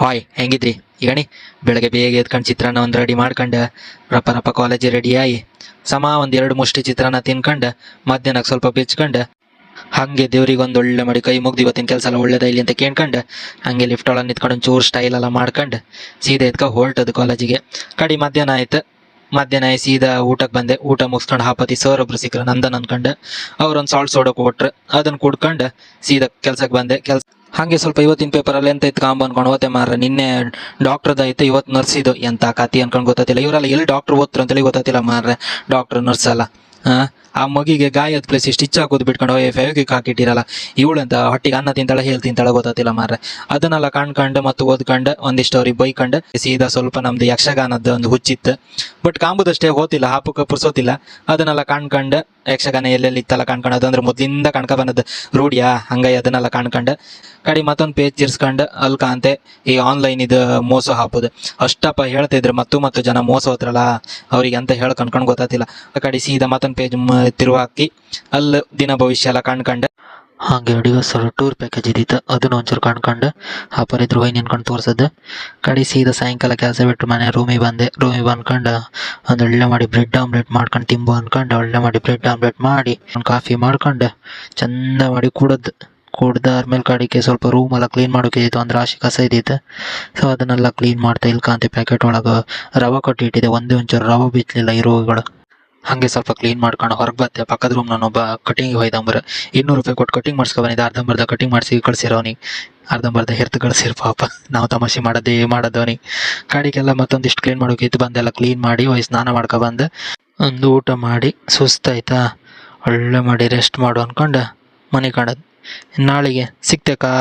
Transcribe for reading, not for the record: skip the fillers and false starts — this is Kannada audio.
ಹಾಯ್ ಹೆಂಗಿದ್ರಿ ಈಗಣಿ ಬೆಳಗ್ಗೆ ಬೇಗ ಎದ್ಕೊಂಡು ಚಿತ್ರಾನ್ನ ಒಂದು ರೆಡಿ ಮಾಡ್ಕೊಂಡು ರಪ್ಪ ರಪ್ಪ ಕಾಲೇಜಿಗೆ ರೆಡಿ ಆಗಿ ಒಂದು 2 ಮುಷ್ಟಿ ಚಿತ್ರಾನ್ನ ತಿನ್ಕೊಂಡು ಮಧ್ಯಾಹ್ನಕ್ಕೆ ಸ್ವಲ್ಪ ಬೆಚ್ಕೊಂಡು ಹಾಗೆ ದೇವ್ರಿಗೆ ಒಂದು ಒಳ್ಳೆ ಮಾಡಿ ಕೈ ಮುಗ್ದು ಇವತ್ತಿನ ಕೆಲಸ ಎಲ್ಲ ಒಳ್ಳೇದಾಗಲಿ ಅಂತ ಕೇಳ್ಕೊಂಡು ಹಾಗೆ ಲಿಫ್ಟ್ ಒಳಗೆ ನಿಂತ್ಕೊಂಡು ಒಂಚೂರು ಸ್ಟೈಲ್ ಎಲ್ಲ ಮಾಡ್ಕೊಂಡು ಸೀದಾ ಎತ್ಕೊ ಹೊರಟದು ಕಾಲೇಜಿಗೆ. ಕಡಿ ಮಧ್ಯಾಹ್ನ ಆಯ್ತು. ಮಧ್ಯಾಹ್ನ ಸೀದಾ ಊಟಕ್ಕೆ ಬಂದೆ. ಊಟ ಮುಗಿಸ್ಕೊಂಡು ಹಾಪತಿ ಸರ್ ಒಬ್ರು ಸಿಕ್ಕರು ನಂದನ್ ಅನ್ಕೊಂಡು. ಅವ್ರೊಂದು ಸಾಲ್ಟ್ ಸೋಡಾ ಕೊಟ್ರು, ಅದನ್ನು ಕುಡ್ಕೊಂಡು ಸೀದಾ ಕೆಲ್ಸಕ್ಕೆ ಬಂದೆ. ಹಾಗೆ ಸ್ವಲ್ಪ ಇವತ್ತಿನ ಪೇಪರಲ್ಲಿ ಎಂತ ಇತ್ತು ಕಾಂಬ ಅನ್ಕೊಂಡು ಓದ್ತೆ ಮಾರ. ನಿನ್ನೆ ಡಾಕ್ಟರ್ದ ಐತೆ, ಇವತ್ತು ನರ್ಸಿದು. ಎಂತ ಕತಿ ಅನ್ಕೊಂಡು ಗೊತ್ತಾತಿಲ್ಲ. ಇವರೆಲ್ಲ ಎಲ್ಲಿ ಡಾಕ್ಟರ್ ಓದ್ತಾರೆ ಅಂತೇಳಿ ಗೊತ್ತಾತಿಲ್ಲ ಮಾರ್ರೆ. ಡಾಕ್ಟರ್ ನರ್ಸ್ ಅಲ್ಲ. ಆ ಮಗಿಗೆ ಗಾಯದ ಪ್ಲೇಸ್ ಸ್ಟಿಚ್ ಹಾಕೋದು ಬಿಟ್ಕೊಂಡು ಫೆವಿಕ್ವಿಕ್ ಹಾಕಿಟ್ಟಿರಲ್ಲ. ಇವಳಂತ ಹೊಟ್ಟಿಗೆ ಅನ್ನ ತಿಂತಾಳೆ ಹೇಳಿ ತಿಂತಾಳೆ ಗೊತ್ತಾತಿಲ್ಲ ಮಾರ್ರೆ. ಅದನ್ನೆಲ್ಲ ಕಾಣ್ಕೊಂಡು ಮತ್ತು ಓದ್ಕೊಂಡು ಒಂದಿಷ್ಟು ಅವ್ರಿಗೆ ಬೈಕೊಂಡು ಸೀದಾ ಸ್ವಲ್ಪ ನಮ್ದು ಯಕ್ಷಗಾನದ ಒಂದು ಹುಚ್ಚಿತ್ತು. ಬಟ್ ಕಾಂಬುದಷ್ಟೇ ಹೋತಿಲ್ಲ, ಹಾಪಕ್ಕೆ ಪುರ್ಸೋತಿಲ್ಲ. ಅದನ್ನೆಲ್ಲ ಕಾಣ್ಕೊಂಡು ಯಕ್ಷಗಾನ ಎಲ್ಲೆಲ್ಲಿ ಇತ್ತಲ್ಲ ಕಾಣ್ಕೊಂಡು, ಅದಂದ್ರೆ ಮೊದಲಿಂದ ಕಾಣ್ಕೊ ಬಂದದ್ದು ರೂಢಿಯಾ, ಹಂಗಾಗಿ ಅದನ್ನೆಲ್ಲ ಕಾಣ್ಕೊಂಡು ಕಡೆ ಮತ್ತೊಂದು ಪೇಜ್ ತಿರ್ಸ್ಕೊಂಡು ಅಲ್ಲಿ ಕಾಂತೆ ಈ ಆನ್ಲೈನ್ ಇದು ಮೋಸ ಹಾಕೋದು ಅಷ್ಟಪ್ಪ ಹೇಳ್ತಿದ್ರು. ಮತ್ತು ಜನ ಮೋಸ ಹೋದ್ರಲ್ಲ ಅವ್ರಿಗೆ ಅಂತ ಹೇಳಿ ಕಣ್ಕೊಂಡು ಗೊತ್ತಾತಿಲ್ಲ. ಆ ಕಡೆ ಸೀದಾ ಮತ್ತೊಂದು ಪೇಜ್ ತಿರುವಾಕಿ ಅಲ್ಲಿ ದಿನ ಭವಿಷ್ಯ ಎಲ್ಲ ಕಾಣ್ಕೊಂಡು ಹಾಗೆ ಅಡಿಗೆ ಸರ್ ಟೂರ್ ಪ್ಯಾಕೇಜ್ ಇದ್ದಿತ್ತು, ಅದನ್ನು ಒಂಚೂರು ಕಾಣ್ಕೊಂಡು ಹಾಪರಿದ್ರು ಹೋಯ್ ನಿನ್ಕೊಂಡು ತೋರ್ಸದ್ದು. ಕಡೆ ಸೀದಾ ಸಾಯಂಕಾಲ ಕೆಲಸ ಬಿಟ್ಟು ಮನೆ ರೂಮಿಗೆ ಬಂದ್ಕೊಂಡು ಒಂದು ಒಳ್ಳೆ ಮಾಡಿ ಬ್ರೆಡ್ ಆಮ್ಲೆಟ್ ಮಾಡ್ಕೊಂಡು ತಿಂಬು ಅಂದ್ಕೊಂಡು ಒಳ್ಳೆ ಮಾಡಿ ಬ್ರೆಡ್ ಆಮ್ಲೆಟ್ ಮಾಡಿ ಒಂದು ಕಾಫಿ ಮಾಡ್ಕೊಂಡು ಚಂದ ಮಾಡಿ ಕುಡ್ದಾದ್ಮೇಲೆ ಕಡೆಗೆ ಸ್ವಲ್ಪ ರೂಮ್ ಎಲ್ಲ ಕ್ಲೀನ್ ಮಾಡೋಕೆ ಇತ್ತು. ಒಂದು ರಾಶಿ ಕಸ ಇದ್ದಿತ್ತು. ಸೊ ಅದನ್ನೆಲ್ಲ ಕ್ಲೀನ್ ಮಾಡ್ತಾ ಇಲ್ಕಂತೆ ಪ್ಯಾಕೆಟ್ ಒಳಗೆ ರವೆ ಕೊಟ್ಟಿಟ್ಟಿದೆ. ಒಂಚೂರು ರವೆ ಬಿಚ್ಚಲಿಲ್ಲ ಈ ರೋಗಿಗಳು. ಹಾಗೆ ಸ್ವಲ್ಪ ಕ್ಲೀನ್ ಮಾಡ್ಕೊಂಡು ಹೊರಗೆ ಬತ್ತೆ. ಪಕ್ಕದ ರೂಮ್ ನಾನೊಬ್ಬ ಕಟಿಂಗ್ ಹೋಯ್ದಂಬರ 200 ರೂಪಾಯಿ ಕೊಟ್ಟು ಕಟಿಂಗ್ ಮಾಡಿಸ್ಕೊಬಂದಿದ್ದೆ. ಅರ್ಧಂಬರ್ಧ ಕಟಿಂಗ್ ಮಾಡಿಸಿ ಕಳ್ಸಿರೋನಿಗೆ, ಅರ್ಧಂಬರ್ಧ ಹೆರ್ತು ಕಳ್ಸಿರ್ ಪಾಪ. ನಾವು ತಮಾಷೆ ಮಾಡೋದವನಿಗೆ. ಕಡೆಗೆಲ್ಲ ಮತ್ತೊಂದಿಷ್ಟು ಕ್ಲೀನ್ ಮಾಡೋಕೆ ಇತ್ತು. ಬಂದೆಲ್ಲ ಕ್ಲೀನ್ ಮಾಡಿ ಸ್ನಾನ ಮಾಡ್ಕೊಬಂದು ಒಂದು ಊಟ ಮಾಡಿ ಸುಸ್ತಾಯ್ತಾ ಒಳ್ಳೆ ಮಾಡಿ ರೆಸ್ಟ್ ಮಾಡು ಅಂದ್ಕೊಂಡು ಮನೆ ಕಾಣೋದು. ನಾಳೆಗೆ ಸಿಗ್ತೇಕಾ?